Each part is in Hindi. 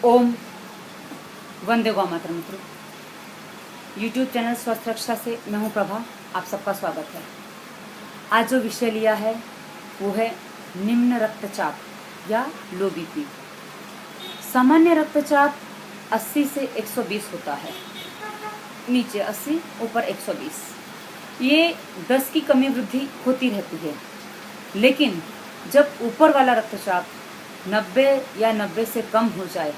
ओम वंदे गौ मातरम। मित्रों, यूट्यूब चैनल स्वस्थ रक्षा से मैं हूं प्रभा, आप सबका स्वागत है। आज जो विषय लिया है वो है निम्न रक्तचाप या लो बीपी। सामान्य रक्तचाप 80 से 120 होता है, नीचे 80 ऊपर 120। ये 10 की कमी वृद्धि होती रहती है, लेकिन जब ऊपर वाला रक्तचाप 90 या 90 से कम हो जाए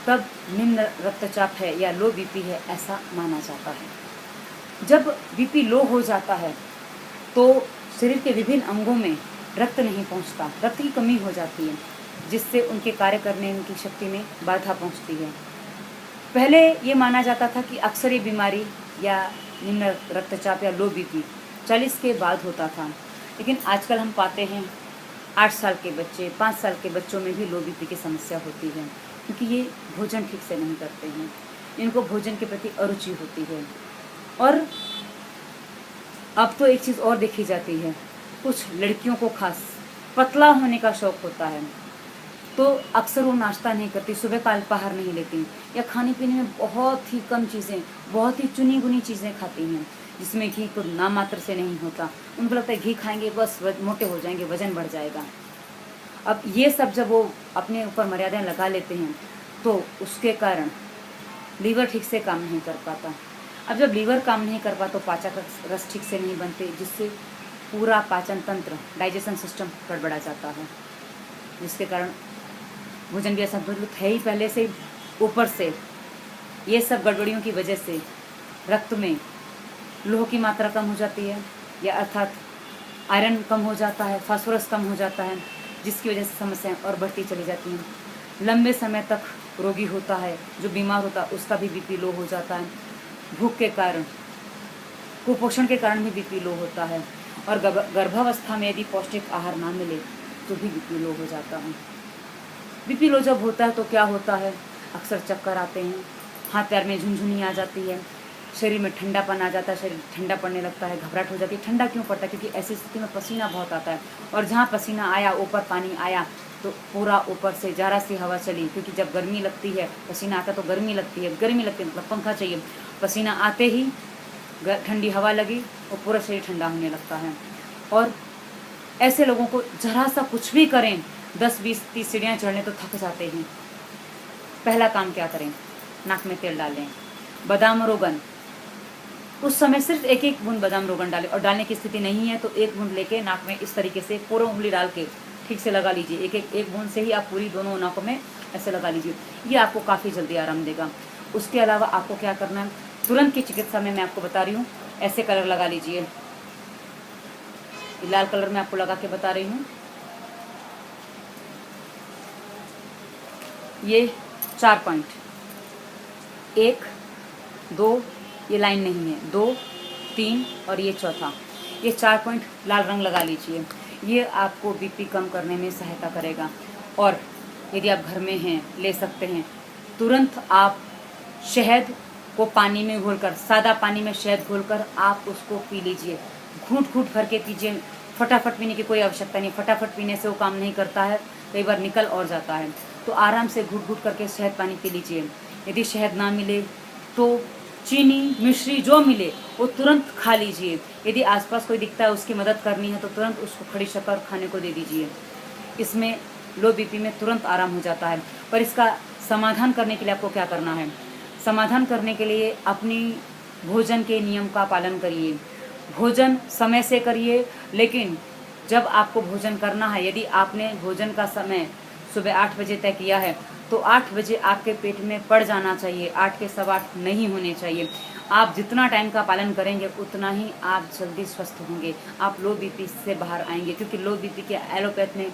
तब निम्न रक्तचाप है या लो बीपी है ऐसा माना जाता है। जब बीपी लो हो जाता है तो शरीर के विभिन्न अंगों में रक्त नहीं पहुंचता, रक्त की कमी हो जाती है, जिससे उनके कार्य करने की शक्ति में बाधा पहुंचती है। पहले ये माना जाता था कि अक्सर ये बीमारी या निम्न रक्तचाप या लो बीपी 40 के बाद होता था, लेकिन आजकल हम पाते हैं 8 साल के बच्चे, 5 साल के बच्चों में भी लो बीपी की समस्या होती है, क्योंकि ये भोजन ठीक से नहीं करते हैं, इनको भोजन के प्रति अरुचि होती है। और अब तो एक चीज़ और देखी जाती है, कुछ लड़कियों को खास पतला होने का शौक होता है, तो अक्सर वो नाश्ता नहीं करती, सुबह का अल्पाहार नहीं लेती, या खाने पीने में बहुत ही कम चीज़ें, बहुत ही चुनी गुनी चीज़ें खाती हैं, जिसमें घी तो नाम मात्र से नहीं होता। उनको लगता है घी खाएंगे बस मोटे हो जाएंगे, वजन बढ़ जाएगा। अब ये सब जब वो अपने ऊपर मर्यादाएं लगा लेते हैं तो उसके कारण लीवर ठीक से काम नहीं कर पाता। अब जब लीवर काम नहीं कर पाता तो पाचक रस ठीक से नहीं बनते, जिससे पूरा पाचन तंत्र, डाइजेशन सिस्टम गड़बड़ा जाता है, जिसके कारण भोजन भी असंतुलित है ही पहले से। ऊपर से ये सब गड़बड़ियों की वजह से रक्त में लोह की मात्रा कम हो जाती है, या अर्थात आयरन कम हो जाता है, फास्फोरस कम हो जाता है, जिसकी वजह से समस्याएं और बढ़ती चली जाती हैं। लंबे समय तक रोगी होता है, जो बीमार होता है उसका भी बीपी लो हो जाता है। भूख के कारण, कुपोषण के कारण भी बीपी लो होता है, और गर्भावस्था में यदि पौष्टिक आहार ना मिले तो भी बीपी लो हो जाता है। बीपी लो जब होता है तो क्या होता है, अक्सर चक्कर आते हैं, हाथ पैर में झुनझुनी आ जाती है, शरीर में ठंडापन आ जाता है, शरीर ठंडा पड़ने लगता है, घबराहट हो जाती है। ठंडा क्यों पड़ता है? क्योंकि ऐसी स्थिति में पसीना बहुत आता है, और जहाँ पसीना आया, ऊपर पानी आया, तो पूरा ऊपर से जरा सी हवा चली, क्योंकि जब गर्मी लगती है, पसीना आता है तो गर्मी लगती है, गर्मी लगती है मतलब पंखा चाहिए, पसीना आते ही ठंडी हवा लगी और पूरा शरीर ठंडा होने लगता है। और ऐसे लोगों को जरा सा कुछ भी करें, 10, 20, 30 सीढ़ियाँ चढ़ने तो थक जाते हैं। पहला काम क्या करें? नाक में तेल डालें, बादाम रोगन, उस समय सिर्फ एक एक बूंद बादाम रोगन डालें, और डालने की स्थिति नहीं है तो एक बूंद लेके नाक में इस तरीके से पूरा उंगली डाल के ठीक से लगा लीजिए। एक बूंद से ही आप पूरी दोनों नाकों में ऐसे लगा लीजिए, ये आपको काफ़ी जल्दी आराम देगा। उसके अलावा आपको क्या करना है, तुरंत की चिकित्सा में मैं आपको बता रही हूँ, ऐसे कलर लगा लीजिए, लाल कलर में आपको लगा के बता रही हूँ। ये 4 पॉइंट, 1, 2, ये लाइन नहीं है, 2, 3 और ये चौथा, ये 4 पॉइंट लाल रंग लगा लीजिए। ये आपको बीपी कम करने में सहायता करेगा। और यदि आप घर में हैं, ले सकते हैं, तुरंत आप शहद को पानी में घोलकर, सादा पानी में शहद घोलकर आप उसको पी लीजिए, घूंट घूंट भर के पीजिए। फटाफट पीने की कोई आवश्यकता नहीं, फटाफट पीने से वो काम नहीं करता है, कई बार निकल और जाता है, तो आराम से घूट घूट करके शहद पानी पी लीजिए। यदि शहद ना मिले तो चीनी, मिश्री जो मिले वो तुरंत खा लीजिए। यदि आसपास कोई दिखता है, उसकी मदद करनी है, तो तुरंत उसको खड़ी शक्कर खाने को दे दीजिए। इसमें लो बीपी में तुरंत आराम हो जाता है। पर इसका समाधान करने के लिए आपको क्या करना है? समाधान करने के लिए अपनी भोजन के नियम का पालन करिए, भोजन समय से करिए। लेकिन जब आपको भोजन करना है, यदि आपने भोजन का समय सुबह 8 बजे तय किया है, तो 8 बजे आपके पेट में पड़ जाना चाहिए, 8 के सवा 8 नहीं होने चाहिए। आप जितना टाइम का पालन करेंगे उतना ही आप जल्दी स्वस्थ होंगे, आप लो बीपी से बाहर आएंगे। क्योंकि लो बीपी के एलोपैथ में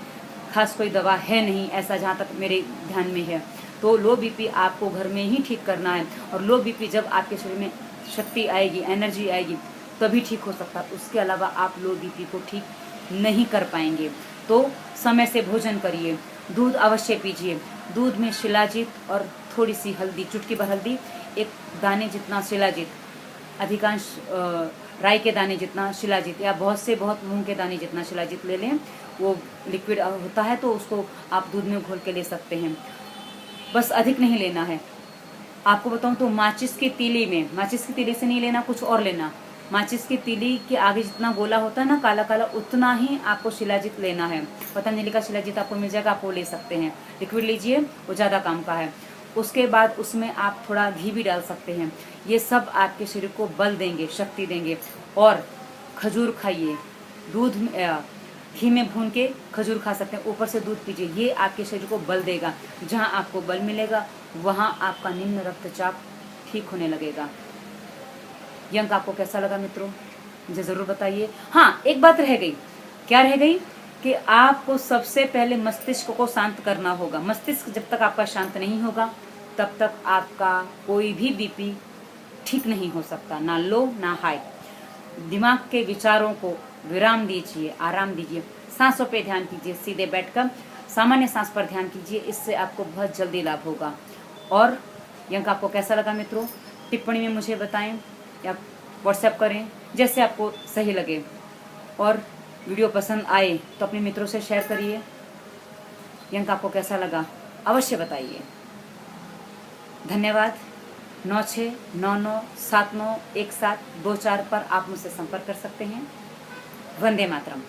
खास कोई दवा है नहीं, ऐसा जहाँ तक मेरे ध्यान में है। तो लो बीपी आपको घर में ही ठीक करना है, और लो बीपी जब आपके शरीर में शक्ति आएगी, एनर्जी आएगी, तभी ठीक हो सकता है। उसके अलावा आप लो बीपी को ठीक नहीं कर पाएंगे। तो समय से भोजन करिए, दूध अवश्य पीजिए, दूध में शिलाजीत और थोड़ी सी हल्दी, चुटकी भर हल्दी, एक दाने जितना शिलाजीत, अधिकांश राई के दाने जितना शिलाजीत, या बहुत से बहुत मूंग के दाने जितना शिलाजीत ले लें। वो लिक्विड होता है तो उसको आप दूध में घोल के ले सकते हैं। बस अधिक नहीं लेना है। आपको बताऊं तो माचिस की तीली में, माचिस की तीली से नहीं लेना, कुछ और लेना। माचिस की तीली के आगे जितना गोला होता है ना काला काला, उतना ही आपको शिलाजीत लेना है। पतंजलि का शिलाजीत आपको मिल जाएगा, आप वो ले सकते हैं। लिक्विड लीजिए, वो ज़्यादा काम का है। उसके बाद उसमें आप थोड़ा घी भी डाल सकते हैं। ये सब आपके शरीर को बल देंगे, शक्ति देंगे। और खजूर खाइए, दूध घी में भून के खजूर खा सकते हैं, ऊपर से दूध पीजिए। ये आपके शरीर को बल देगा। जहाँ आपको बल मिलेगा वहाँ आपका निम्न रक्तचाप ठीक होने लगेगा। यह अंक आपको कैसा लगा मित्रों, मुझे ज़रूर बताइए। हाँ, एक बात रह गई। क्या रह गई? कि आपको सबसे पहले मस्तिष्क को शांत करना होगा। मस्तिष्क जब तक आपका शांत नहीं होगा तब तक आपका कोई भी बीपी ठीक नहीं हो सकता, ना लो ना हाई। दिमाग के विचारों को विराम दीजिए, आराम दीजिए। सांसों पे ध्यान कीजिए, सीधे बैठकर सामान्य सांस पर ध्यान कीजिए। इससे आपको बहुत जल्दी लाभ होगा। और यह अंक आपको कैसा लगा मित्रों, टिप्पणी में मुझे बताएं या व्हाट्सएप करें, जैसे आपको सही लगे। और वीडियो पसंद आए तो अपने मित्रों से शेयर करिए। यह अंक आपको कैसा लगा अवश्य बताइए। धन्यवाद। 9699791724 पर आप मुझसे संपर्क कर सकते हैं। वंदे मातरम।